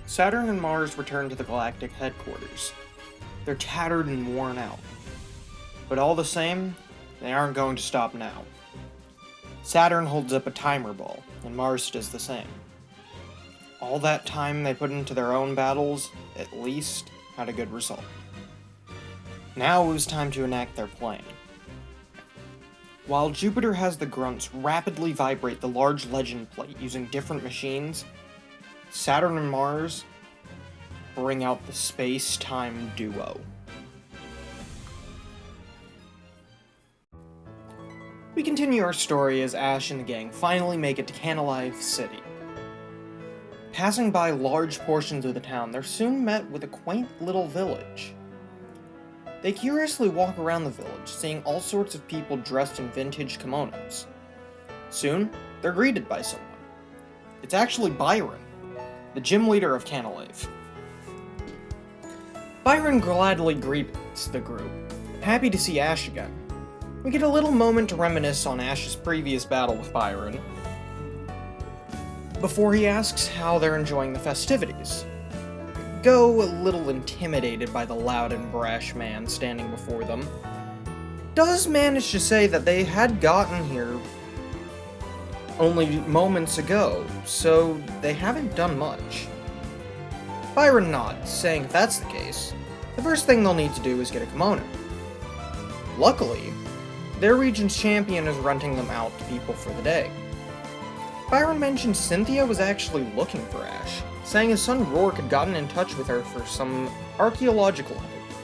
Saturn and Mars return to the galactic headquarters. They're tattered and worn out. But all the same, they aren't going to stop now. Saturn holds up a timer ball, and Mars does the same. All that time they put into their own battles, at least, had a good result. Now it was time to enact their plan. While Jupiter has the grunts rapidly vibrate the large legend plate using different machines, Saturn and Mars bring out the space-time duo. We continue our story as Ash and the gang finally make it to Generation City. Passing by large portions of the town, they're soon met with a quaint little village. They curiously walk around the village, seeing all sorts of people dressed in vintage kimonos. Soon, they're greeted by someone. It's actually Byron, the gym leader of Canalave. Byron gladly greets the group, happy to see Ash again. We get a little moment to reminisce on Ash's previous battle with Byron, before he asks how they're enjoying the festivities. Goh, a little intimidated by the loud and brash man standing before them, does manage to say that they had gotten here only moments ago, so they haven't done much. Byron nods, saying if that's the case, the first thing they'll need to do is get a kimono. Luckily, their region's champion is renting them out to people for the day. Byron mentioned Cynthia was actually looking for Ash, saying his son Rourke had gotten in touch with her for some archaeological help.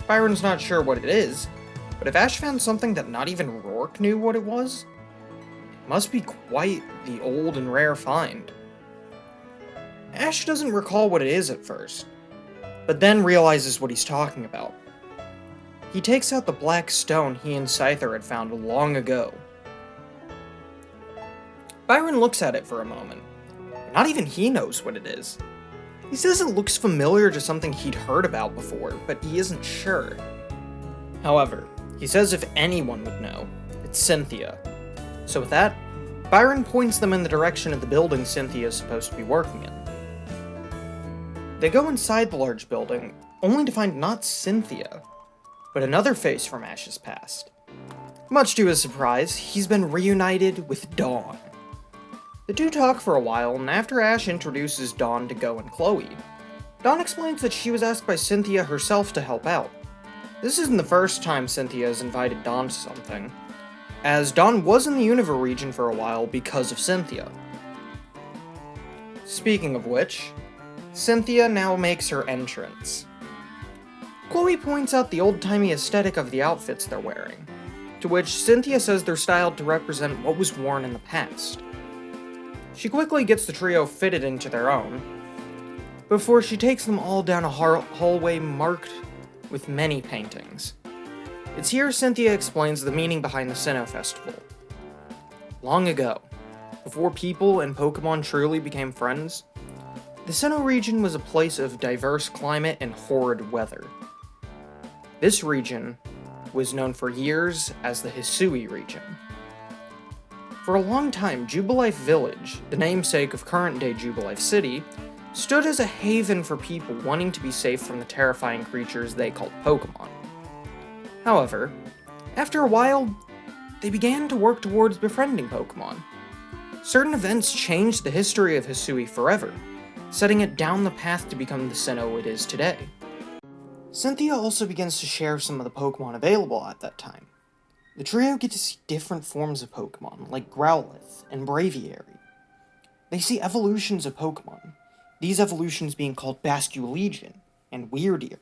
Byron's not sure what it is, but if Ash found something that not even Rourke knew what it was, it must be quite the old and rare find. Ash doesn't recall what it is at first, but then realizes what he's talking about. He takes out the black stone he and Scyther had found long ago. Byron looks at it for a moment. Not even he knows what it is. He says it looks familiar to something he'd heard about before, but he isn't sure. However, he says if anyone would know, it's Cynthia. So with that, Byron points them in the direction of the building Cynthia is supposed to be working in. They go inside the large building, only to find not Cynthia, but another face from Ash's past. Much to his surprise, he's been reunited with Dawn. The two talk for a while, and after Ash introduces Dawn to Goh and Chloe, Dawn explains that she was asked by Cynthia herself to help out. This isn't the first time Cynthia has invited Dawn to something, as Dawn was in the Univers region for a while because of Cynthia. Speaking of which, Cynthia now makes her entrance. Chloe points out the old-timey aesthetic of the outfits they're wearing, to which Cynthia says they're styled to represent what was worn in the past. She quickly gets the trio fitted into their own, before she takes them all down a hallway marked with many paintings. It's here Cynthia explains the meaning behind the Sinnoh Festival. Long ago, before people and Pokemon truly became friends, the Sinnoh region was a place of diverse climate and horrid weather. This region was known for years as the Hisui region. For a long time, Jubilife Village, the namesake of current-day Jubilife City, stood as a haven for people wanting to be safe from the terrifying creatures they called Pokemon. However, after a while, they began to work towards befriending Pokemon. Certain events changed the history of Hisui forever, setting it down the path to become the Sinnoh it is today. Cynthia also begins to share some of the Pokemon available at that time. The trio get to see different forms of Pokemon, like Growlithe and Braviary. They see evolutions of Pokemon, these evolutions being called Basculegion and Weirdeer.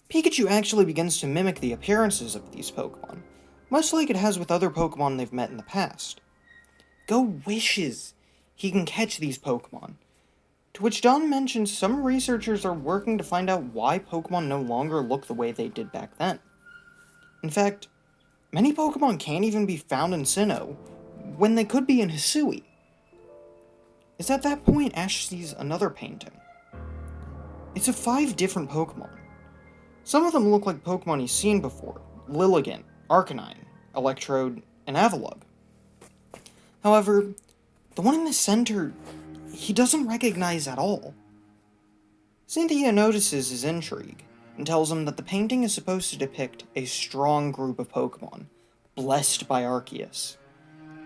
Pikachu actually begins to mimic the appearances of these Pokemon, much like it has with other Pokemon they've met in the past. Goh wishes he can catch these Pokemon, to which Dawn mentions some researchers are working to find out why Pokemon no longer look the way they did back then. In fact, many Pokemon can't even be found in Sinnoh, when they could be in Hisui. It's at that point Ash sees another painting. It's of 5 different Pokemon. Some of them look like Pokemon he's seen before: Lilligant, Arcanine, Electrode, and Avalugg. However, the one in the center, he doesn't recognize at all. Cynthia notices his intrigue and tells him that the painting is supposed to depict a strong group of Pokemon, blessed by Arceus,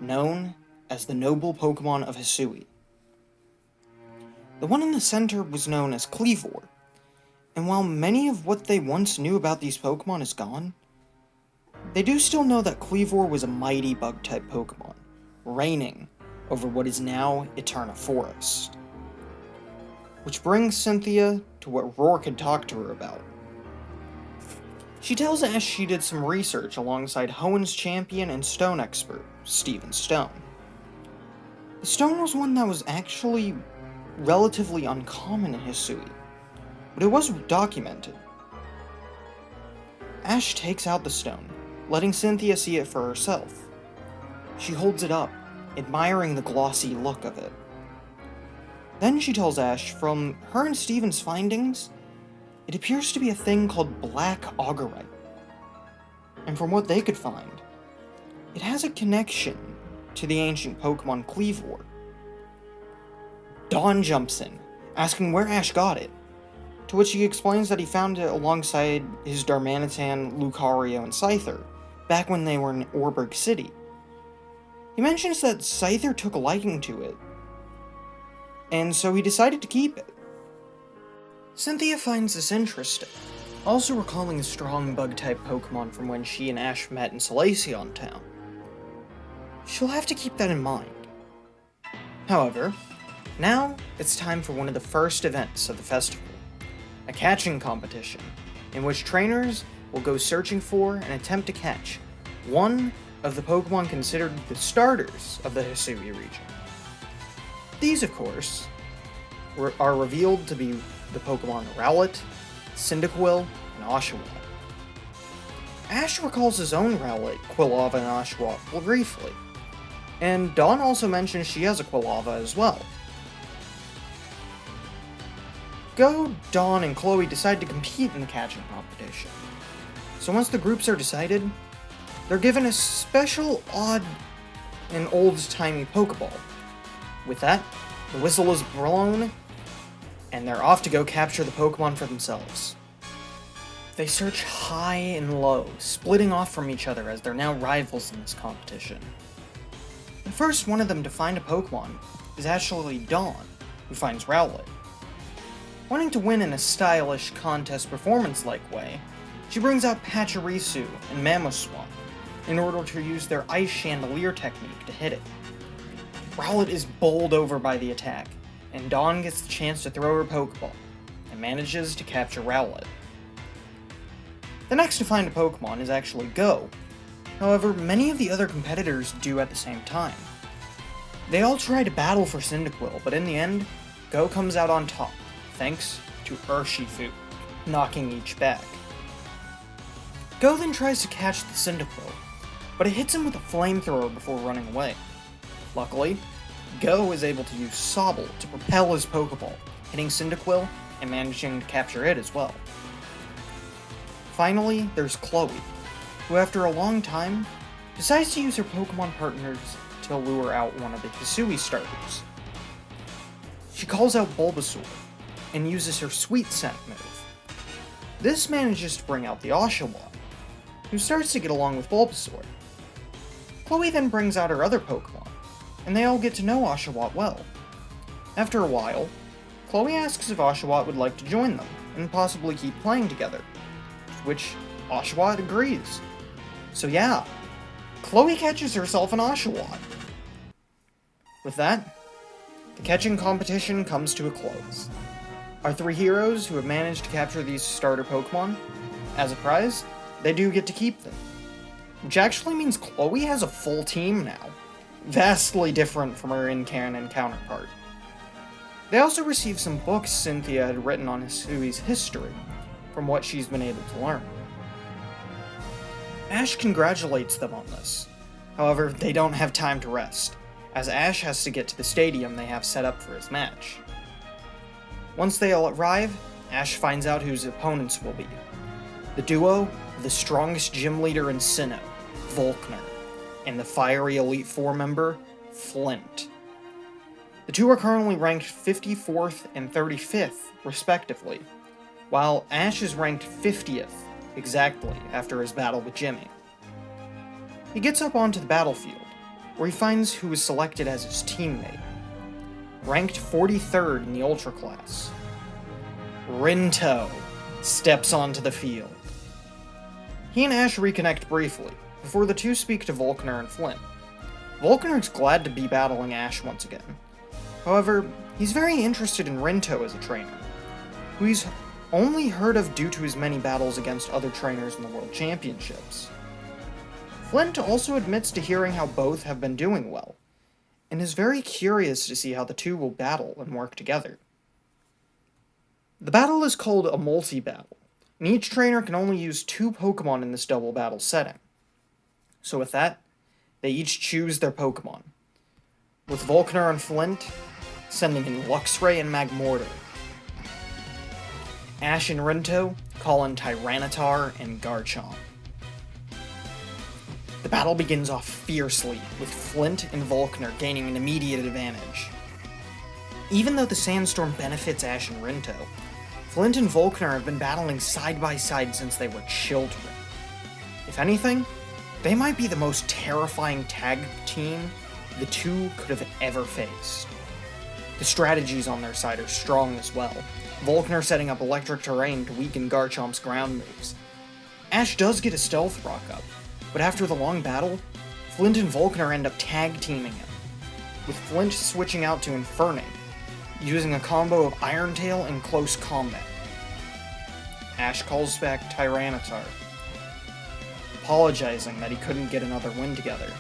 known as the noble Pokemon of Hisui. The one in the center was known as Kleavor, and while many of what they once knew about these Pokemon is gone, they do still know that Kleavor was a mighty bug-type Pokemon, reigning over what is now Eterna Forest. Which brings Cynthia to what Rourke had talked to her about. She tells Ash she did some research alongside Hoenn's champion and stone expert, Stephen Stone. The stone was one that was actually relatively uncommon in Hisui, but it was documented. Ash takes out the stone, letting Cynthia see it for herself. She holds it up, admiring the glossy look of it. Then she tells Ash from her and Stephen's findings, it appears to be a thing called Black Augurite. And from what they could find, it has a connection to the ancient Pokemon Kleavor. Dawn jumps in, asking where Ash got it, to which he explains that he found it alongside his Darmanitan, Lucario, and Scyther, back when they were in Orberg City. He mentions that Scyther took a liking to it, and so he decided to keep it. Cynthia finds this interesting, also recalling a strong bug-type Pokemon from when she and Ash met in Salacion Town. She'll have to keep that in mind. However, now it's time for one of the first events of the festival, a catching competition, in which trainers will go searching for and attempt to catch one of the Pokemon considered the starters of the Hisui region. These, of course, are revealed to be the Pokemon Rowlet, Cyndaquil, and Oshawott. Ash recalls his own Rowlet, Quilava, and Oshawott briefly, and Dawn also mentions she has a Quilava as well. Goh, Dawn, and Chloe decide to compete in the catching competition. So once the groups are decided, they're given a special, odd, and old-timey Pokeball. With that, the whistle is blown, and they're off to go capture the Pokemon for themselves. They search high and low, splitting off from each other as they're now rivals in this competition. The first one of them to find a Pokemon is actually Dawn, who finds Rowlet. Wanting to win in a stylish, contest performance-like way, she brings out Pachirisu and Mamoswine in order to use their Ice Chandelier technique to hit it. Rowlet is bowled over by the attack, and Dawn gets the chance to throw her Pokeball, and manages to capture Rowlet. The next to find a Pokemon is actually Goh. However, many of the other competitors do at the same time. They all try to battle for Cyndaquil, but in the end, Goh comes out on top, thanks to Urshifu, knocking each back. Goh then tries to catch the Cyndaquil, but it hits him with a flamethrower before running away. Luckily, Goh is able to use Sobble to propel his Pokeball, hitting Cyndaquil and managing to capture it as well. Finally, there's Chloe, who after a long time, decides to use her Pokemon partners to lure out one of the Hisui starters. She calls out Bulbasaur, and uses her Sweet Scent move. This manages to bring out the Oshawott, who starts to get along with Bulbasaur. Chloe then brings out her other Pokemon, and they all get to know Oshawott well. After a while, Chloe asks if Oshawott would like to join them, and possibly keep playing together, to which Oshawott agrees. So yeah, Chloe catches herself an Oshawott. With that, the catching competition comes to a close. Our three heroes who have managed to capture these starter Pokemon, as a prize, they do get to keep them. Which actually means Chloe has a full team now, vastly different from her in-canon counterpart. They also receive some books Cynthia had written on Hisui's history, from what she's been able to learn. Ash congratulates them on this. However, they don't have time to rest, as Ash has to get to the stadium they have set up for his match. Once they all arrive, Ash finds out who his opponents will be. The duo of the strongest gym leader in Sinnoh, Volkner, and the fiery Elite Four member, Flint. The two are currently ranked 54th and 35th, respectively, while Ash is ranked 50th, exactly, after his battle with Jimmy. He gets up onto the battlefield, where he finds who is selected as his teammate. Ranked 43rd in the Ultra class, Rinto steps onto the field. He and Ash reconnect briefly, before the two speak to Volkner and Flint. Volkner's glad to be battling Ash once again. However, he's very interested in Rinto as a trainer, who he's only heard of due to his many battles against other trainers in the World Championships. Flint also admits to hearing how both have been doing well, and is very curious to see how the two will battle and work together. The battle is called a multi-battle, and each trainer can only use 2 Pokemon in this double battle setting. So with that, they each choose their Pokemon, with Volkner and Flint sending in Luxray and Magmortar. Ash and Rinto call in Tyranitar and Garchomp. The battle begins off fiercely, with Flint and Volkner gaining an immediate advantage. Even though the Sandstorm benefits Ash and Rinto, Flint and Volkner have been battling side by side since they were children. If anything, they might be the most terrifying tag team the two could have ever faced. The strategies on their side are strong as well, Volkner setting up electric terrain to weaken Garchomp's ground moves. Ash does get a stealth rock up, but after the long battle, Flint and Volkner end up tag teaming him, with Flint switching out to Infernape, using a combo of Iron Tail and Close Combat. Ash calls back Tyranitar, apologizing that he couldn't get another win together.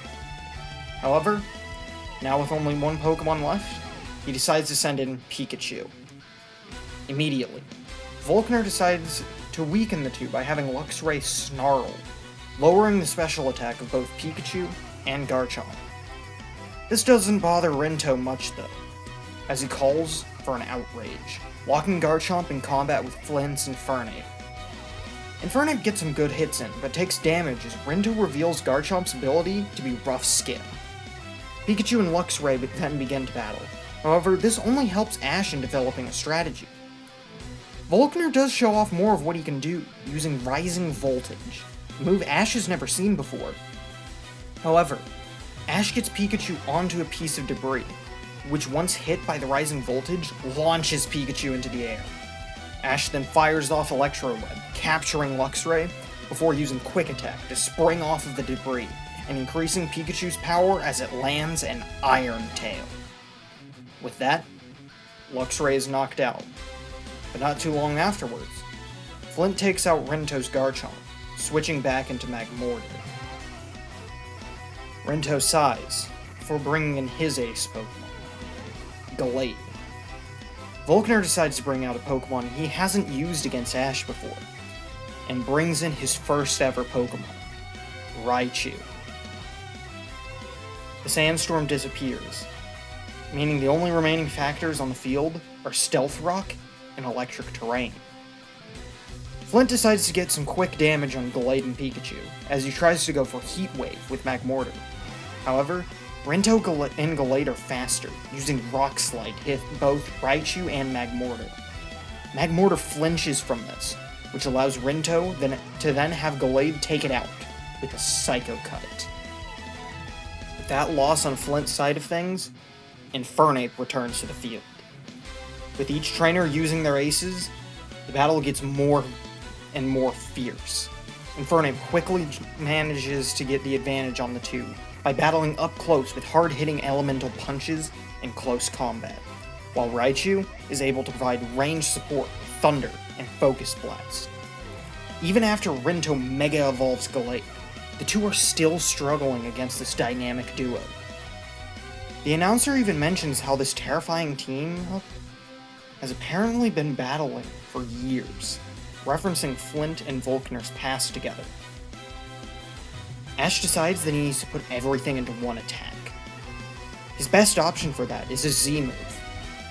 However, now with only one Pokemon left, he decides to send in Pikachu. Immediately, Volkner decides to weaken the two by having Luxray Snarl, lowering the special attack of both Pikachu and Garchomp. This doesn't bother Rinto much though, as he calls for an outrage, locking Garchomp in combat with Flint's Infernape. Infernape gets some good hits in, but takes damage as Rinto reveals Garchomp's ability to be Rough Skin. Pikachu and Luxray then begin to battle. However, this only helps Ash in developing a strategy. Volkner does show off more of what he can do, using Rising Voltage, a move Ash has never seen before. However, Ash gets Pikachu onto a piece of debris, which once hit by the Rising Voltage, launches Pikachu into the air. Ash then fires off Electro Web, capturing Luxray, before using Quick Attack to spring off of the debris, and increasing Pikachu's power as it lands an Iron Tail. With that, Luxray is knocked out, but not too long afterwards, Flint takes out Rinto's Garchomp, switching back into Magmortar. Rinto sighs before bringing in his ace Pokemon, Gallade. Volkner decides to bring out a Pokemon he hasn't used against Ash before, and brings in his first ever Pokemon, Raichu. The Sandstorm disappears, meaning the only remaining factors on the field are Stealth Rock and Electric Terrain. Flint decides to get some quick damage on Gallade and Pikachu, as he tries to go for Heat Wave with Magmortar. However, Rinto and Gallade are faster, using Rock Slide to hit both Raichu and Magmortar. Magmortar flinches from this, which allows Rinto to then have Gallade take it out with a Psycho Cut. With that loss on Flint's side of things, Infernape returns to the field. With each trainer using their aces, the battle gets more and more fierce. Infernape quickly manages to get the advantage on the two by battling up close with hard-hitting elemental punches and close combat, while Raichu is able to provide ranged support with Thunder and Focus Blast. Even after Rinto Mega Evolves Gallade, the two are still struggling against this dynamic duo. The announcer even mentions how this terrifying team has apparently been battling for years, referencing Flint and Volkner's past together. Ash decides that he needs to put everything into one attack. His best option for that is a Z move,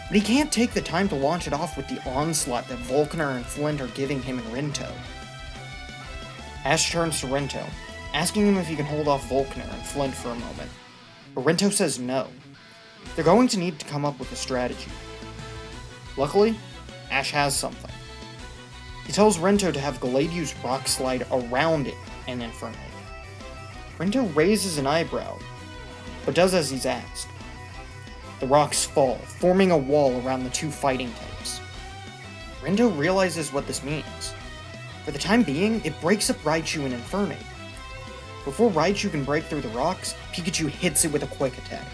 but he can't take the time to launch it off with the onslaught that Volkner and Flint are giving him in Rinto. Ash turns to Rinto, asking him if he can hold off Volkner and Flint for a moment, but Rinto says no. They're going to need to come up with a strategy. Luckily, Ash has something. He tells Rento to have Gallade use Rock Slide around it and Infernape. Rento raises an eyebrow, but does as he's asked. The rocks fall, forming a wall around the two fighting types. Rento realizes what this means. For the time being, it breaks up Raichu and Infernape. Before Raichu can break through the rocks, Pikachu hits it with a quick attack.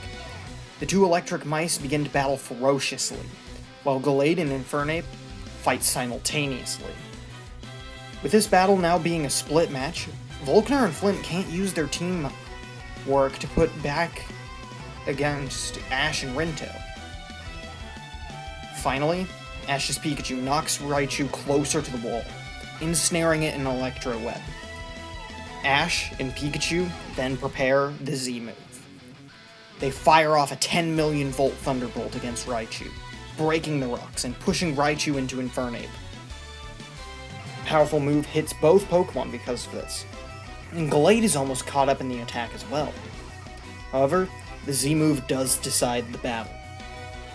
The two electric mice begin to battle ferociously, while Gallade and Infernape fight simultaneously. With this battle now being a split match, Volkner and Flint can't use their team work to put back against Ash and Rento. Finally, Ash's Pikachu knocks Raichu closer to the wall, ensnaring it in an Electro web. Ash and Pikachu then prepare the Z move. They fire off a 10 million volt Thunderbolt against Raichu, breaking the rocks and pushing Raichu into Infernape. The powerful move hits both Pokemon because of this, and Gallade is almost caught up in the attack as well. However, the Z move does decide the battle,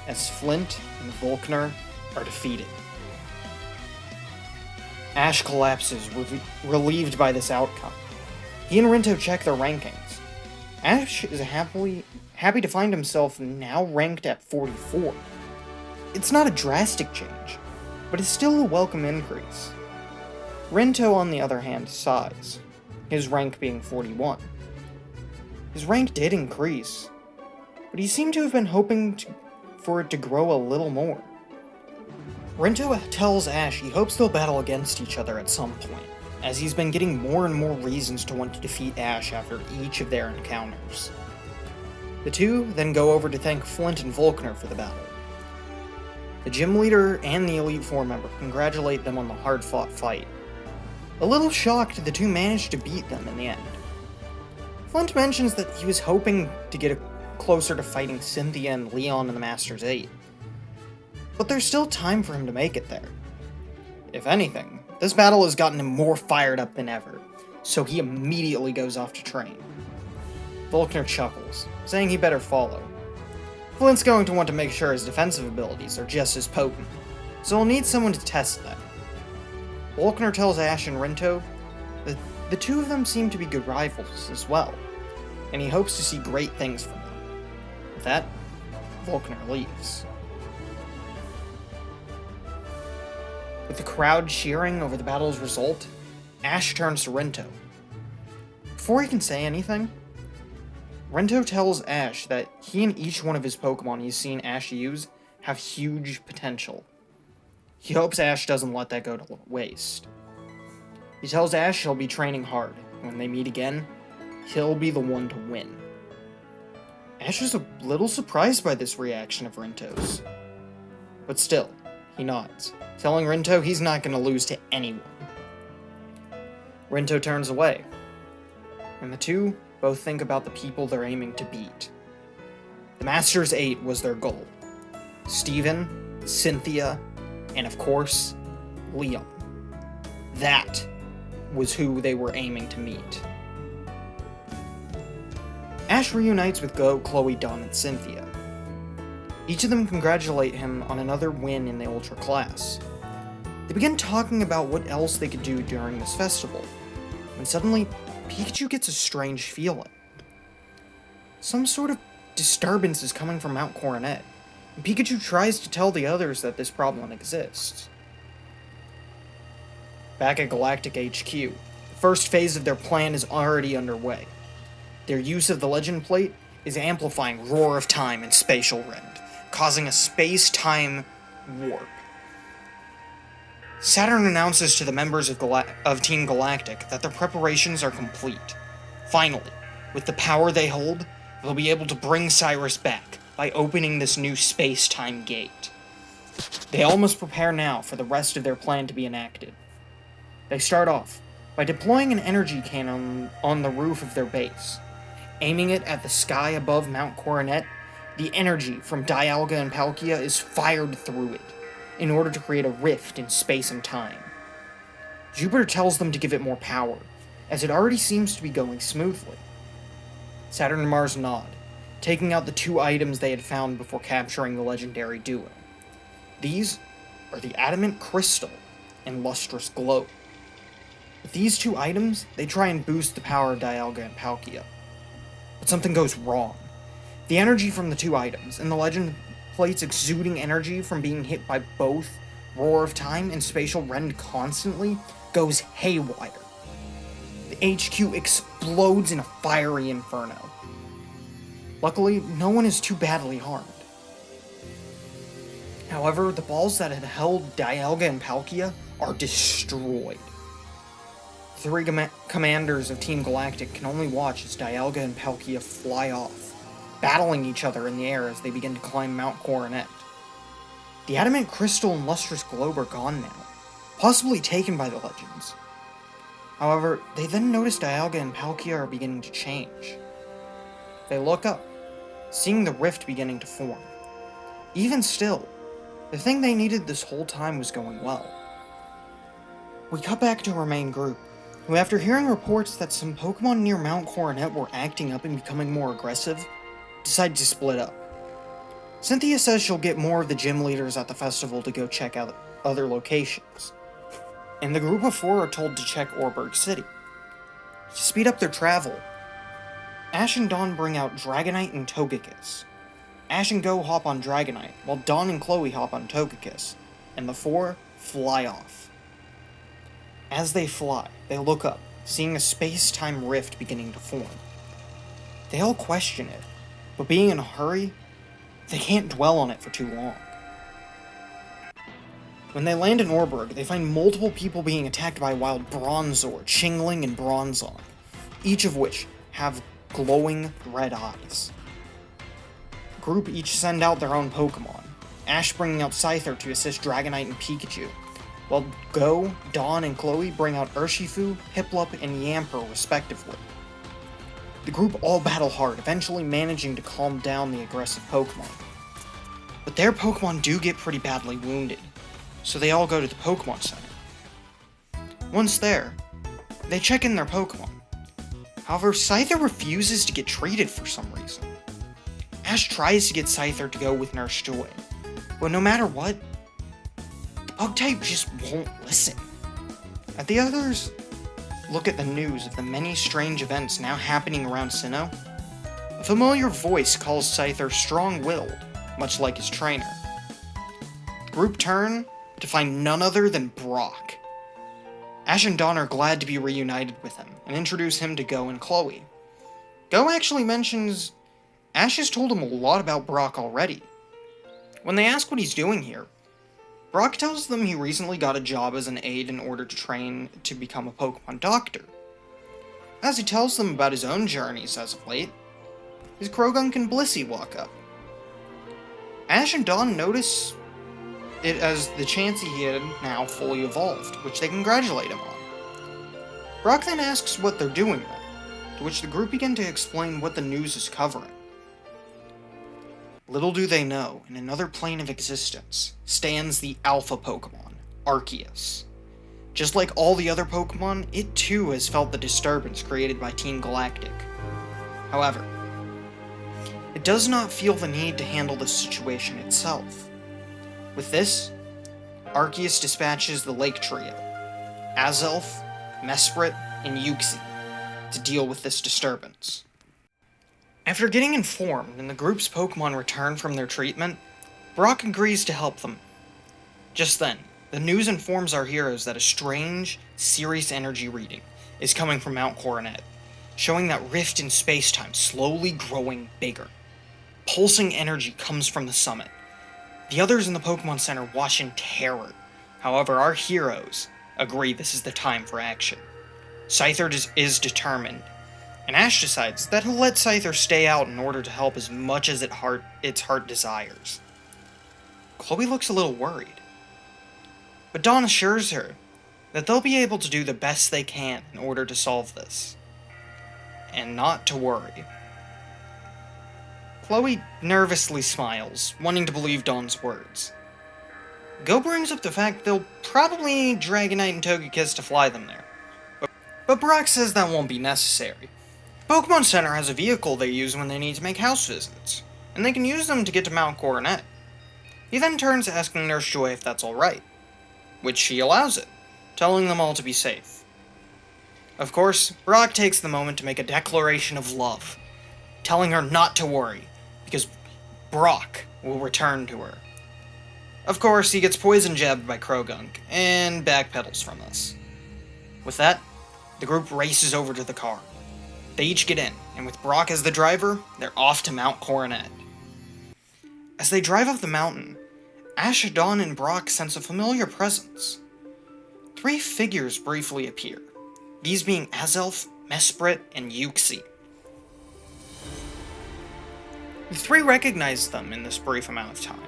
as Flint and Volkner are defeated. Ash collapses, relieved by this outcome. He and Rento check their rankings. Ash is happy to find himself now ranked at 44. It's not a drastic change, but it's still a welcome increase. Rento, on the other hand, sighs, his rank being 41. His rank did increase, but he seemed to have been hoping for it to grow a little more. Rento tells Ash he hopes they'll battle against each other at some point, as he's been getting more and more reasons to want to defeat Ash after each of their encounters. The two then go over to thank Flint and Volkner for the battle. The gym leader and the Elite Four member congratulate them on the hard-fought fight. A little shocked, the two managed to beat them in the end. Flint mentions that he was hoping to get closer to fighting Cynthia and Leon in the Masters 8. But there's still time for him to make it there. If anything, this battle has gotten him more fired up than ever, so he immediately goes off to train. Volkner chuckles, saying he better follow. Flint's going to want to make sure his defensive abilities are just as potent, so he'll need someone to test that. Volkner tells Ash and Rento that the two of them seem to be good rivals as well, and he hopes to see great things from them. With that, Volkner leaves. With the crowd cheering over the battle's result, Ash turns to Rento. Before he can say anything, Rento tells Ash that he and each one of his Pokemon he's seen Ash use have huge potential. He hopes Ash doesn't let that go to waste. He tells Ash he'll be training hard, and when they meet again, he'll be the one to win. Ash is a little surprised by this reaction of Rento's. But still, he nods, telling Rento he's not going to lose to anyone. Rento turns away, and the two both think about the people they're aiming to beat. The Masters 8 was their goal. Steven, Cynthia, and of course, Leon. That was who they were aiming to meet. Ash reunites with Goh, Chloe, Dawn, and Cynthia. Each of them congratulate him on another win in the Ultra class. They begin talking about what else they could do during this festival, when suddenly, Pikachu gets a strange feeling. Some sort of disturbance is coming from Mount Coronet, and Pikachu tries to tell the others that this problem exists. Back at Galactic HQ, the first phase of their plan is already underway. Their use of the Legend Plate is amplifying Roar of Time and Spatial Rend, causing a space-time warp. Saturn announces to the members of Team Galactic that their preparations are complete. Finally, with the power they hold, they'll be able to bring Cyrus back by opening this new space-time gate. They all must prepare now for the rest of their plan to be enacted. They start off by deploying an energy cannon on the roof of their base. Aiming it at the sky above Mount Coronet, the energy from Dialga and Palkia is fired through it, in order to create a rift in space and time. Jupiter tells them to give it more power, as it already seems to be going smoothly. Saturn and Mars nod, taking out the 2 items they had found before capturing the legendary duo. These are the Adamant Crystal and Lustrous Globe. With these 2 items, they try and boost the power of Dialga and Palkia. But something goes wrong. The energy from the 2 items, and the legend plates exuding energy from being hit by both Roar of Time and Spatial Rend constantly, goes haywire. The HQ explodes in a fiery inferno. Luckily, no one is too badly harmed. However, the balls that had held Dialga and Palkia are destroyed. 3 commanders of Team Galactic can only watch as Dialga and Palkia fly off, battling each other in the air as they begin to climb Mount Coronet. The Adamant Crystal and Lustrous Globe are gone now, possibly taken by the legends. However, they then notice Dialga and Palkia are beginning to change. They look up, seeing the rift beginning to form. Even still, the thing they needed this whole time was going well. We cut back to our main group, who after hearing reports that some Pokemon near Mount Coronet were acting up and becoming more aggressive, decided to split up. Cynthia says she'll get more of the gym leaders at the festival to go check out other locations, and the group of 4 are told to check Vermilion City. To speed up their travel, Ash and Dawn bring out Dragonite and Togekiss. Ash and Goh hop on Dragonite, while Dawn and Chloe hop on Togekiss, and the 4 fly off. As they fly, they look up, seeing a space-time rift beginning to form. They all question it, but being in a hurry, they can't dwell on it for too long. When they land in Orberg, they find multiple people being attacked by wild Bronzor, Chingling, and Bronzong, each of which have glowing red eyes. The group each send out their own Pokemon, Ash bringing out Scyther to assist Dragonite and Pikachu, while Goh, Dawn, and Chloe bring out Urshifu, Piplup, and Yamper respectively. The group all battle hard, eventually managing to calm down the aggressive Pokemon. But their Pokemon do get pretty badly wounded, so they all go to the Pokemon Center. Once there, they check in their Pokemon. However, Scyther refuses to get treated for some reason. Ash tries to get Scyther to go with Nurse Joy, but no matter what, the Bug-type just won't listen. As the others look at the news of the many strange events now happening around Sinnoh, a familiar voice calls Scyther strong-willed, much like his trainer. The group turn to find none other than Brock. Ash and Dawn are glad to be reunited with him, and introduce him to Goh and Chloe. Goh actually mentions Ash has told him a lot about Brock already. When they ask what he's doing here, Brock tells them he recently got a job as an aide in order to train to become a Pokemon doctor. As he tells them about his own journeys as of late, his Krogunk and Blissey walk up. Ash and Dawn notice it as the Chansey he had now fully evolved, which they congratulate him on. Brock then asks what they're doing there, to which the group begin to explain what the news is covering. Little do they know, in another plane of existence stands the Alpha Pokemon, Arceus. Just like all the other Pokemon, it too has felt the disturbance created by Team Galactic. However, it does not feel the need to handle the situation itself. With this, Arceus dispatches the Lake Trio, Azelf, Mesprit, and Uxie, to deal with this disturbance. After getting informed and the group's Pokemon return from their treatment, Brock agrees to help them. Just then, the news informs our heroes that a strange, Cerise energy reading is coming from Mount Coronet, showing that rift in space-time slowly growing bigger. Pulsing energy comes from the summit. The others in the Pokemon Center watch in terror. However, our heroes agree this is the time for action. Scyther is determined, and Ash decides that he'll let Scyther stay out in order to help as much as its heart desires. Chloe looks a little worried, but Dawn assures her that they'll be able to do the best they can in order to solve this, and not to worry. Chloe nervously smiles, wanting to believe Dawn's words. Goh brings up the fact they'll probably need Dragonite and Togekiss to fly them there, but Brock says that won't be necessary. Pokemon Center has a vehicle they use when they need to make house visits, and they can use them to get to Mount Coronet. He then turns asking Nurse Joy if that's alright, which she allows it, telling them all to be safe. Of course, Brock takes the moment to make a declaration of love, telling her not to worry, because Brock will return to her. Of course, he gets poison jabbed by Krogunk, and backpedals from us. With that, the group races over to the car. They each get in, and with Brock as the driver, they're off to Mount Coronet. As they drive up the mountain, Ash, Dawn, and Brock sense a familiar presence. 3 figures briefly appear, these being Azelf, Mesprit, and Yuxi. The 3 recognize them in this brief amount of time,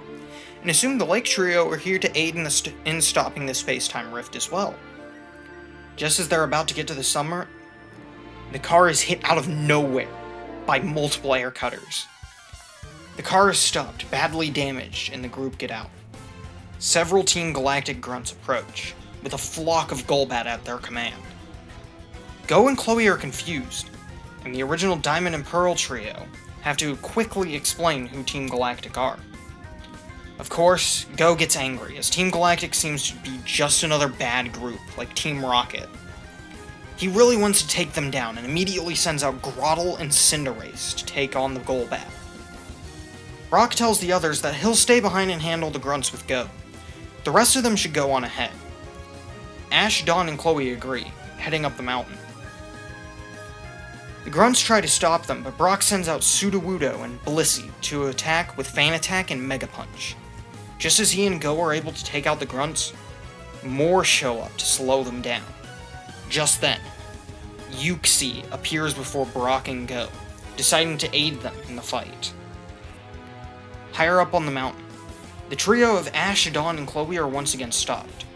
and assume the Lake Trio are here to aid in stopping the space-time rift as well. Just as they're about to get to the summit, the car is hit out of nowhere by multiple air cutters. The car is stopped, badly damaged, and the group get out. Several Team Galactic grunts approach, with a flock of Golbat at their command. Go and Chloe are confused, and the original Diamond and Pearl trio have to quickly explain who Team Galactic are. Of course, Go gets angry, as Team Galactic seems to be just another bad group, like Team Rocket. He really wants to take them down, and immediately sends out Grotle and Cinderace to take on the Golbat. Brock tells the others that he'll stay behind and handle the grunts with Go. The rest of them should go on ahead. Ash, Dawn, and Chloe agree, heading up the mountain. The grunts try to stop them, but Brock sends out Sudowoodo and Blissey to attack with Fan Attack and Mega Punch. Just as he and Go are able to take out the grunts, more show up to slow them down. Just then, Yuxi appears before Brock and Go, deciding to aid them in the fight. Higher up on the mountain, the trio of Ash, Dawn, and Chloe are once again stopped.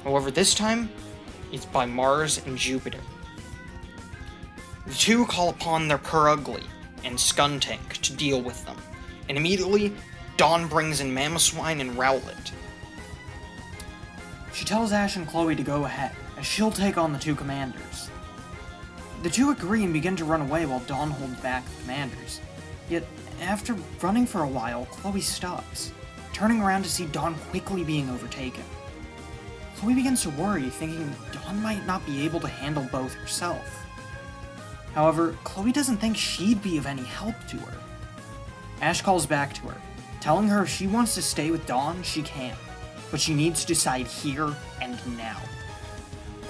However, this time, it's by Mars and Jupiter. The 2 call upon their Purugly and Skuntank to deal with them, and immediately, Dawn brings in Mamoswine and Rowlet. She tells Ash and Chloe to go ahead, as she'll take on the 2 commanders. The 2 agree and begin to run away while Dawn holds back the commanders. Yet, after running for a while, Chloe stops, turning around to see Dawn quickly being overtaken. Chloe begins to worry, thinking Dawn might not be able to handle both herself. However, Chloe doesn't think she'd be of any help to her. Ash calls back to her, telling her if she wants to stay with Dawn, she can, but she needs to decide here and now.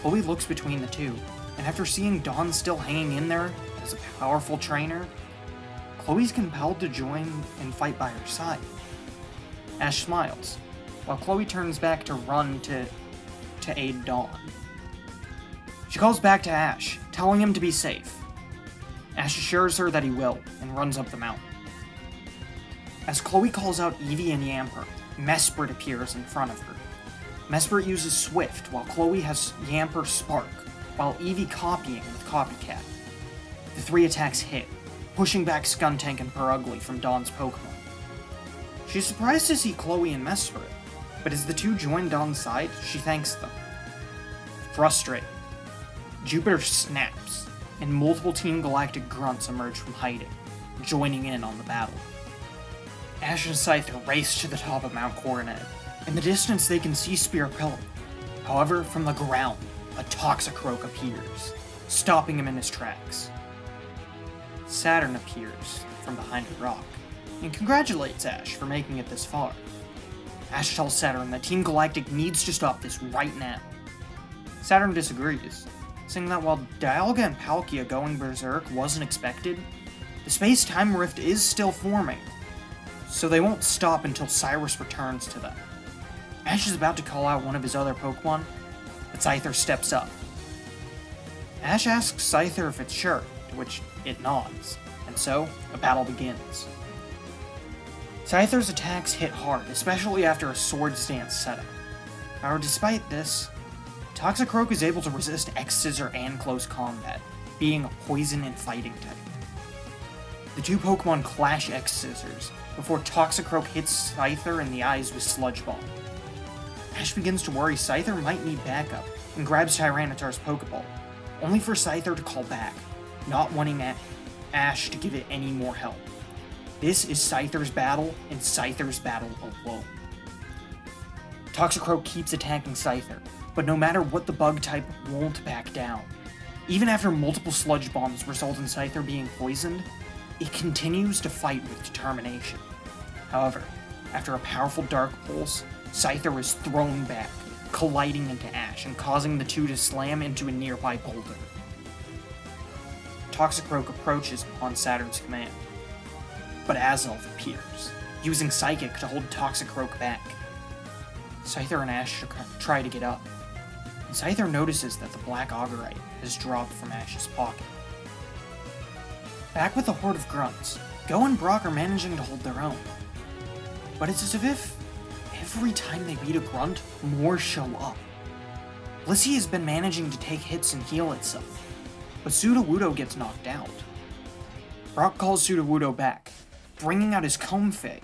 Chloe looks between the 2, and after seeing Dawn still hanging in there as a powerful trainer, Chloe's compelled to join and fight by her side. Ash smiles, while Chloe turns back to run to aid Dawn. She calls back to Ash, telling him to be safe. Ash assures her that he will, and runs up the mountain. As Chloe calls out Eevee and Yamper, Mesprit appears in front of her. Mesprit uses Swift, while Chloe has Yamper Spark, while Eevee copying with Copycat. The 3 attacks hit, pushing back Skuntank and Purugly from Dawn's Pokemon. She's surprised to see Chloe and Mesprit, but as the 2 join Dawn's side, she thanks them. Frustrated, Jupiter snaps, and multiple Team Galactic grunts emerge from hiding, joining in on the battle. Ash and Scyther race to the top of Mount Coronet. In the distance, they can see Spirapillar. However, from the ground, a Toxicroak appears, stopping him in his tracks. Saturn appears from behind a rock, and congratulates Ash for making it this far. Ash tells Saturn that Team Galactic needs to stop this right now. Saturn disagrees, saying that while Dialga and Palkia going berserk wasn't expected, the space-time rift is still forming, so they won't stop until Cyrus returns to them. Ash is about to call out one of his other Pokemon, but Scyther steps up. Ash asks Scyther if it's sure, to which it nods, and so, a battle begins. Scyther's attacks hit hard, especially after a Swords Dance setup. However, despite this, Toxicroak is able to resist X-Scissor and Close Combat, being a Poison and Fighting type. The 2 Pokemon clash X-Scissors, before Toxicroak hits Scyther in the eyes with Sludge Bomb. Ash begins to worry Scyther might need backup, and grabs Tyranitar's Pokeball, only for Scyther to call back, not wanting Ash to give it any more help. This is Scyther's battle, and Scyther's battle alone. Toxicroak keeps attacking Scyther, but no matter what, the bug type won't back down. Even after multiple sludge bombs result in Scyther being poisoned, it continues to fight with determination. However, after a powerful Dark Pulse, Scyther is thrown back, colliding into Ash and causing the two to slam into a nearby boulder. Toxicroak approaches on Saturn's command, but Azelf appears, using Psychic to hold Toxicroak back. Scyther and Ash try to get up, and Scyther notices that the Black Augurite has dropped from Ash's pocket. Back with the horde of grunts, Goh and Brock are managing to hold their own. But it's as if every time they beat a grunt, more show up. Blissey has been managing to take hits and heal itself, but Sudowoodo gets knocked out. Brock calls Sudowoodo back, bringing out his Comfey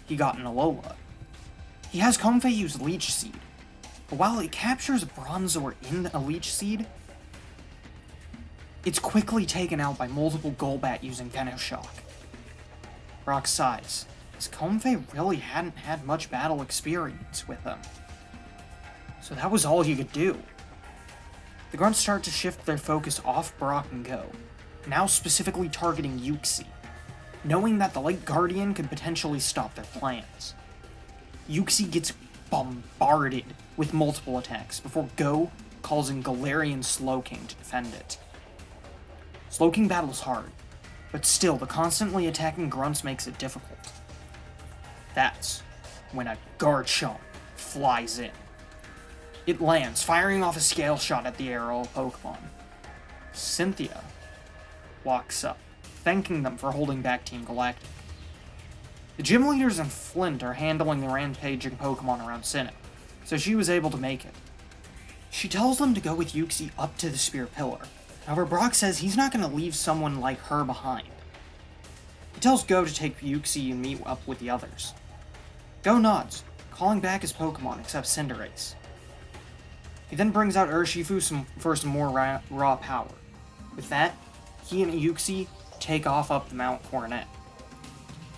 he got in Alola. He has Comfey use Leech Seed, but while it captures a Bronzor in a Leech Seed, it's quickly taken out by multiple Golbat using Venoshock. Brock sighs, as Comfey really hadn't had much battle experience with him. So that was all he could do. The grunts start to shift their focus off Brock and Goh, now specifically targeting Uxie, knowing that the Light Guardian could potentially stop their plans. Uxie gets bombarded with multiple attacks before Goh calls in Galarian Slowking to defend it. Slowking battles hard, but still the constantly attacking grunts makes it difficult. That's when a Garchomp flies in. It lands, firing off a Scale Shot at the aerial Pokemon. Cynthia walks up, thanking them for holding back Team Galactic. The gym leaders and Flint are handling the rampaging Pokemon around Sinnoh, so she was able to make it. She tells them to go with Uxie up to the Spear Pillar. However, Brock says he's not going to leave someone like her behind. He tells Goh to take Uxie and meet up with the others. Goh nods, calling back his Pokemon except Cinderace. He then brings out Urshifu for some more raw power. With that, he and Uxie take off up the Mount Coronet.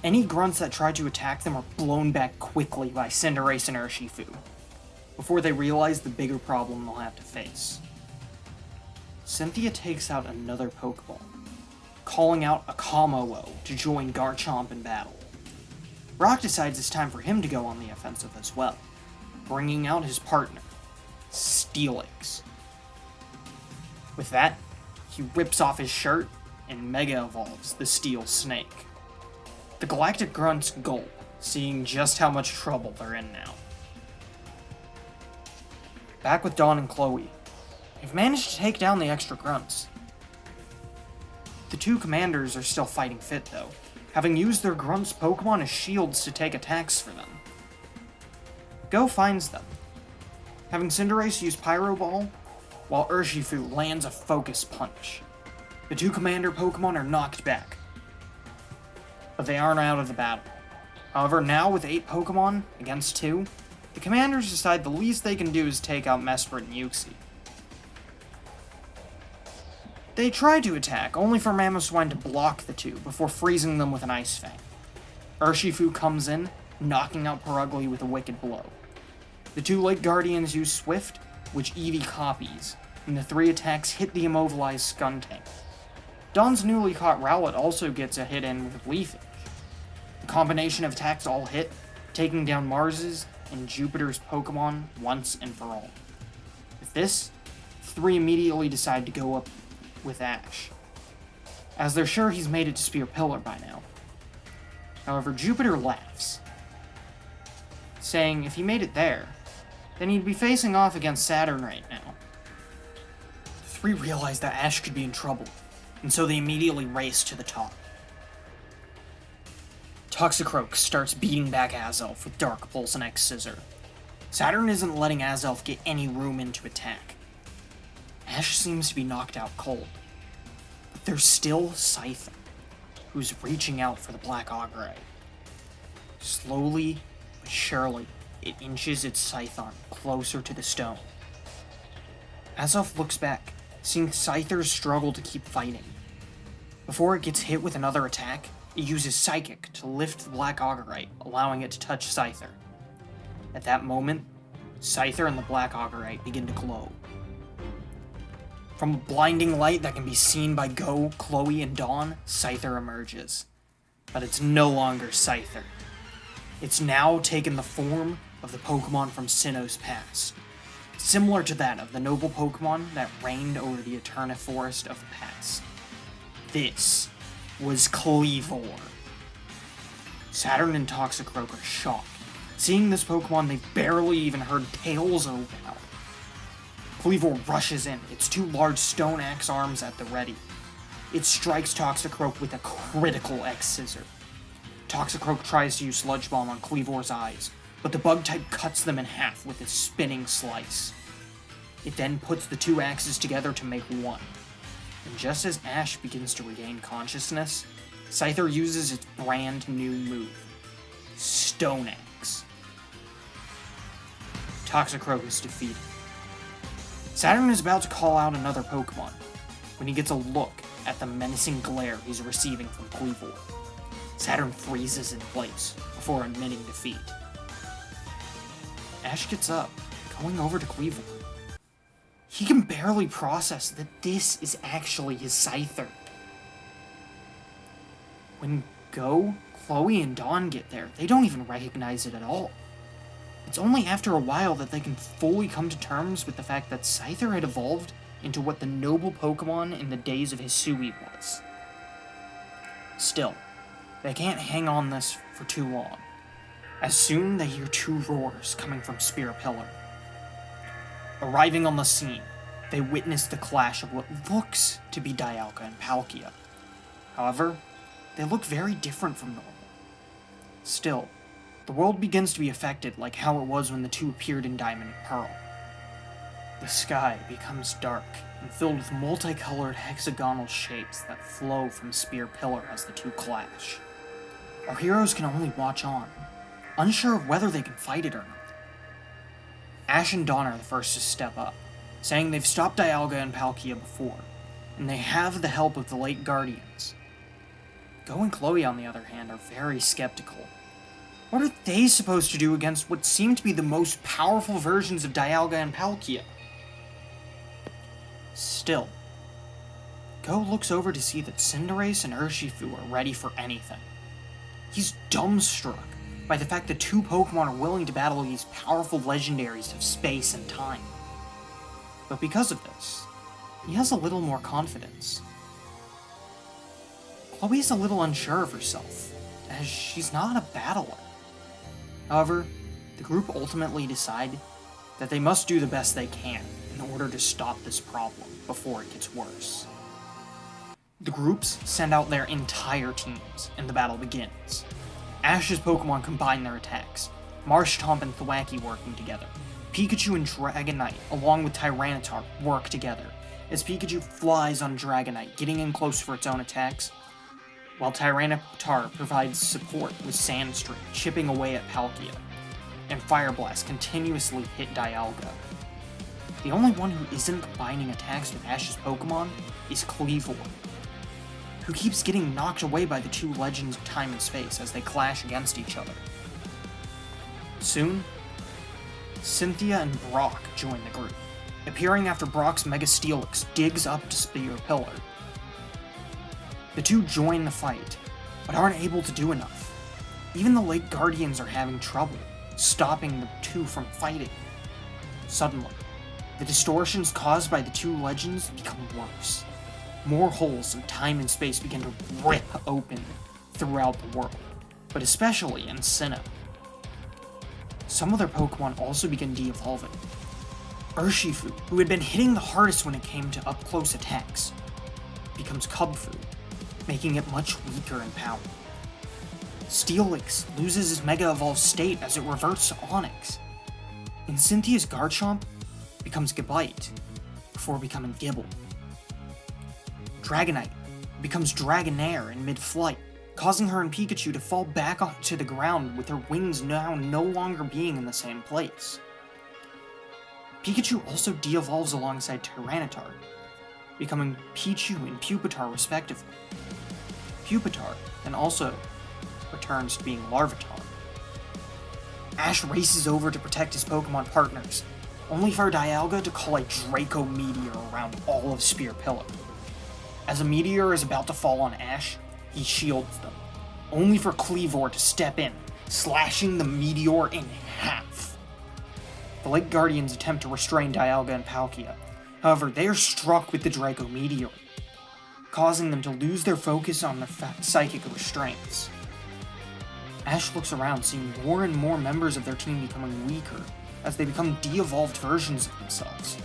Any grunts that try to attack them are blown back quickly by Cinderace and Urshifu, before they realize the bigger problem they'll have to face. Cynthia takes out another Pokeball, calling out a Kammo to join Garchomp in battle. Brock decides it's time for him to go on the offensive as well, bringing out his partner, Steelix. With that, he rips off his shirt and Mega Evolves the Steel Snake. The Galactic grunts gulp, seeing just how much trouble they're in now. Back with Dawn and Chloe, they've managed to take down the extra grunts. The two commanders are still fighting fit though, having used their grunts' Pokemon as shields to take attacks for them. Goh finds them, having Cinderace use Pyro Ball, while Urshifu lands a Focus Punch. The two commander Pokemon are knocked back, but they aren't out of the battle. However, now with 8 Pokemon against 2, the commanders decide the least they can do is take out Mesprit and Uxie. They try to attack, only for Mamoswine to block the two before freezing them with an Ice Fang. Urshifu comes in, knocking out Perugly with a Wicked Blow. The two Lake Guardians use Swift, which Eevee copies, and the 3 attacks hit the immobilized Skuntank. Dawn's newly caught Rowlet also gets a hit in with Leafage. The combination of attacks all hit, taking down Mars's and Jupiter's Pokemon once and for all. With this, 3 immediately decide to go up with Ash, as they're sure he's made it to Spear Pillar by now. However, Jupiter laughs, saying if he made it there, then he'd be facing off against Saturn right now. The 3 realize that Ash could be in trouble, and so they immediately race to the top. Toxicroak starts beating back Azelf with Dark Pulse and X-Scissor. Saturn isn't letting Azelf get any room in to attack. Ash seems to be knocked out cold, but there's still Scyther, who's reaching out for the Black Augurite. Slowly but surely, it inches its Scython closer to the stone. Azelf looks back, seeing Scyther struggle to keep fighting. Before it gets hit with another attack, it uses Psychic to lift the Black Augurite, allowing it to touch Scyther. At that moment, Scyther and the Black Augurite begin to glow. From a blinding light that can be seen by Goh, Chloe, and Dawn, Scyther emerges. But it's no longer Scyther. It's now taken the form of the Pokemon from Sinnoh's past, similar to that of the noble Pokemon that reigned over the Eterna Forest of the past. This was Kleavor. Saturn and Toxicroak are shocked. Seeing this Pokemon they've barely even heard tales of about. Kleavor rushes in, its two large stone axe arms at the ready. It strikes Toxicroak with a critical X-Scissor. Toxicroak tries to use Sludge Bomb on Kleavor's eyes, but the bug type cuts them in half with its spinning slice. It then puts the two axes together to make one. And just as Ash begins to regain consciousness, Scyther uses its brand new move, Stone Axe. Toxicroak is defeated. Saturn is about to call out another Pokemon, when he gets a look at the menacing glare he's receiving from Kleavor. Saturn freezes in place before admitting defeat. Ash gets up, going over to Kleavor. He can barely process that this is actually his Scyther. When Goh, Chloe, and Dawn get there, they don't even recognize it at all. It's only after a while that they can fully come to terms with the fact that Scyther had evolved into what the noble Pokemon in the days of Hisui was. Still, they can't hang on this for too long. As soon they hear two roars coming from Spear Pillar. Arriving on the scene, they witness the clash of what looks to be Dialga and Palkia. However, they look very different from normal. Still, the world begins to be affected like how it was when the two appeared in Diamond and Pearl. The sky becomes dark and filled with multicolored hexagonal shapes that flow from Spear Pillar as the two clash. Our heroes can only watch on, unsure of whether they can fight it or not. Ash and Dawn are the first to step up, saying they've stopped Dialga and Palkia before, and they have the help of the late Guardians. Goh and Chloe, on the other hand, are very skeptical. What are they supposed to do against what seem to be the most powerful versions of Dialga and Palkia? Still, Goh looks over to see that Cinderace and Urshifu are ready for anything. He's dumbstruck by the fact that two Pokemon are willing to battle these powerful legendaries of space and time. But because of this, he has a little more confidence. Chloe's a little unsure of herself, as she's not a battler. However, the group ultimately decide that they must do the best they can in order to stop this problem before it gets worse. The groups send out their entire teams, and the battle begins. Ash's Pokemon combine their attacks, Marshtomp and Thwackey working together. Pikachu and Dragonite, along with Tyranitar, work together, as Pikachu flies on Dragonite, getting in close for its own attacks, while Tyranitar provides support with Sandstream, chipping away at Palkia, and Fire Blast continuously hit Dialga. The only one who isn't combining attacks with Ash's Pokemon is Kleavor, who keeps getting knocked away by the two legends of time and space as they clash against each other. Soon, Cynthia and Brock join the group, appearing after Brock's Mega Steelix digs up to Spear Pillar. The two join the fight, but aren't able to do enough. Even the late Guardians are having trouble stopping the two from fighting. Suddenly, the distortions caused by the two legends become worse. More holes in time and space begin to rip open throughout the world, but especially in Sinnoh. Some of their Pokemon also begin de-evolving. Urshifu, who had been hitting the hardest when it came to up-close attacks, becomes Cubfu, making it much weaker in power. Steelix loses his Mega Evolved state as it reverts to Onix, and Cynthia's Garchomp becomes Gabite, before becoming Gibble. Dragonite becomes Dragonair in mid-flight, causing her and Pikachu to fall back onto the ground with her wings now no longer being in the same place. Pikachu also de-evolves alongside Tyranitar, becoming Pichu and Pupitar respectively, Pupitar, and also returns to being Larvitar. Ash races over to protect his Pokemon partners, only for Dialga to call a Draco Meteor around all of Spear Pillar. As a meteor is about to fall on Ash, he shields them, only for Kleavor to step in, slashing the meteor in half. The Lake Guardians attempt to restrain Dialga and Palkia, however they are struck with the Draco Meteor, causing them to lose their focus on their psychic restraints. Ash looks around, seeing more and more members of their team becoming weaker as they become de-evolved versions of themselves.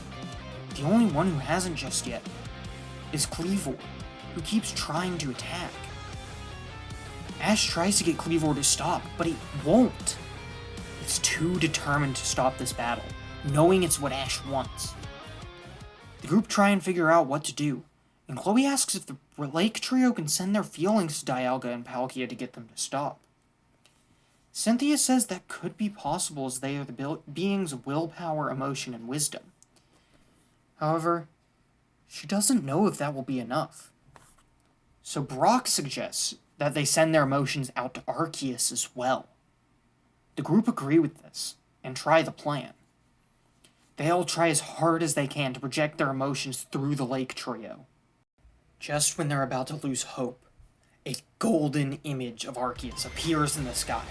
The only one who hasn't just yet is Kleavor, who keeps trying to attack. Ash tries to get Kleavor to stop, but he won't. It's too determined to stop this battle, knowing it's what Ash wants. The group try and figure out what to do, and Chloe asks if the Lake Trio can send their feelings to Dialga and Palkia to get them to stop. Cynthia says that could be possible as they are the beings of willpower, emotion, and wisdom. However, she doesn't know if that will be enough. So Brock suggests that they send their emotions out to Arceus as well. The group agree with this, and try the plan. They all try as hard as they can to project their emotions through the Lake Trio. Just when they're about to lose hope, a golden image of Arceus appears in the sky,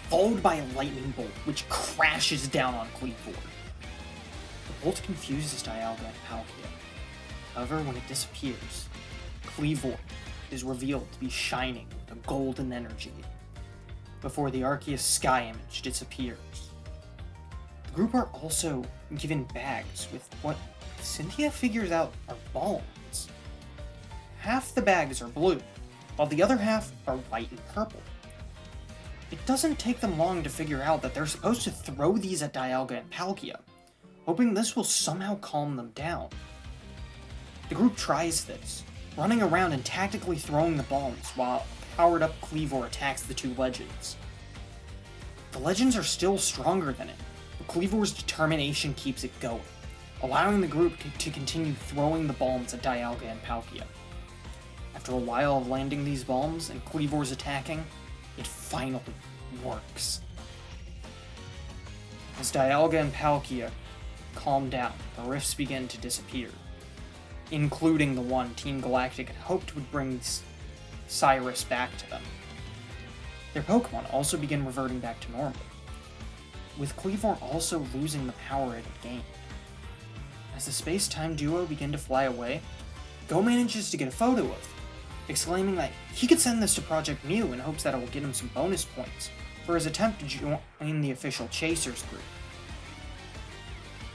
followed by a lightning bolt which crashes down on Kleavor. The bolt confuses Dialga and Palkia. However, when it disappears, Kleavor is revealed to be shining with a golden energy, before the Arceus sky image disappears. The group are also given bags with what Cynthia figures out are bombs. Half the bags are blue, while the other half are white and purple. It doesn't take them long to figure out that they're supposed to throw these at Dialga and Palkia, hoping this will somehow calm them down. The group tries this, running around and tactically throwing the bombs while a powered-up Kleavor attacks the two legends. The legends are still stronger than it, but Kleavor's determination keeps it going, allowing the group to continue throwing the bombs at Dialga and Palkia. After a while of landing these bombs and Kleavor's attacking, it finally works. As Dialga and Palkia calm down, the rifts begin to disappear, including the one Team Galactic had hoped would bring Cyrus back to them. Their Pokemon also begin reverting back to normal, with Kleavor also losing the power it had gained. As the space-time duo begin to fly away, Goh manages to get a photo of them, exclaiming that he could send this to Project Mew in hopes that it will get him some bonus points for his attempt to join the official Chasers group.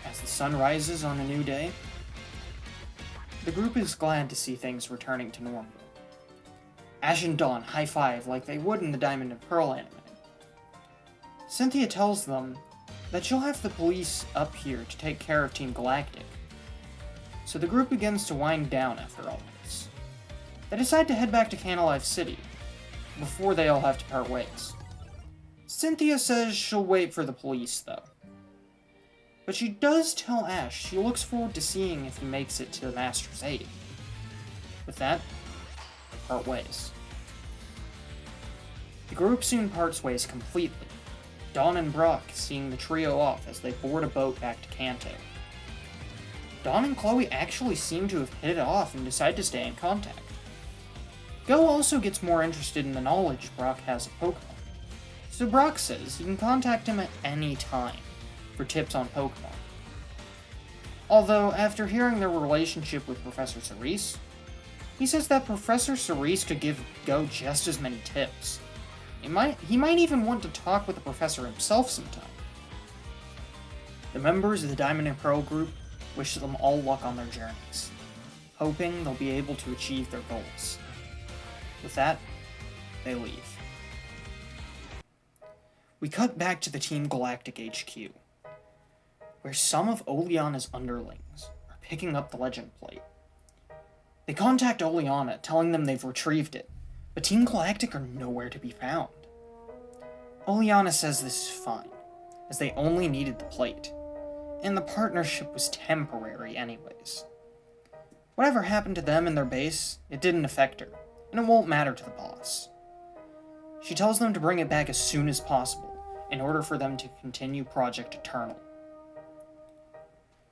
As the sun rises on a new day, the group is glad to see things returning to normal. Ash and Dawn high-five like they would in the Diamond and Pearl anime. Cynthia tells them that she'll have the police up here to take care of Team Galactic. So the group begins to wind down after all this. They decide to head back to Canalive City, before they all have to part ways. Cynthia says she'll wait for the police, though. But she does tell Ash she looks forward to seeing if he makes it to the Master's aid. With that, they part ways. The group soon parts ways completely, Dawn and Brock seeing the trio off as they board a boat back to Kanto. Dawn and Chloe actually seem to have hit it off and decide to stay in contact. Goh also gets more interested in the knowledge Brock has of Pokemon, so Brock says he can contact him at any time for tips on Pokemon. Although, after hearing their relationship with Professor Cerise, he says that Professor Cerise could give Goh just as many tips. He might even want to talk with the professor himself sometime. The members of the Diamond and Pearl group wish them all luck on their journeys, hoping they'll be able to achieve their goals. With that, they leave. We cut back to the Team Galactic HQ, where some of Oleana's underlings are picking up the legend plate. They contact Oleana, telling them they've retrieved it, but Team Galactic are nowhere to be found. Oleana says this is fine, as they only needed the plate, and the partnership was temporary anyways. Whatever happened to them and their base, it didn't affect her, and it won't matter to the boss. She tells them to bring it back as soon as possible, in order for them to continue Project Eternal.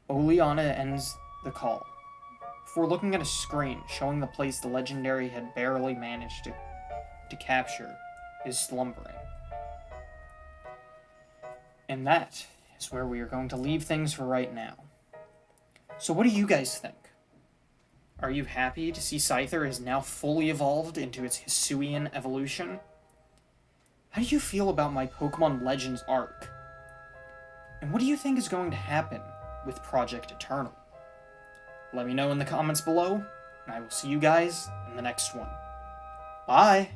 Oleana ends the call, before looking at a screen showing the place the legendary had barely managed to capture is slumbering. And that is where we are going to leave things for right now. So what do you guys think? Are you happy to see Scyther is now fully evolved into its Hisuian evolution? How do you feel about my Pokemon Legends arc? And what do you think is going to happen with Project Eternal? Let me know in the comments below, and I will see you guys in the next one. Bye!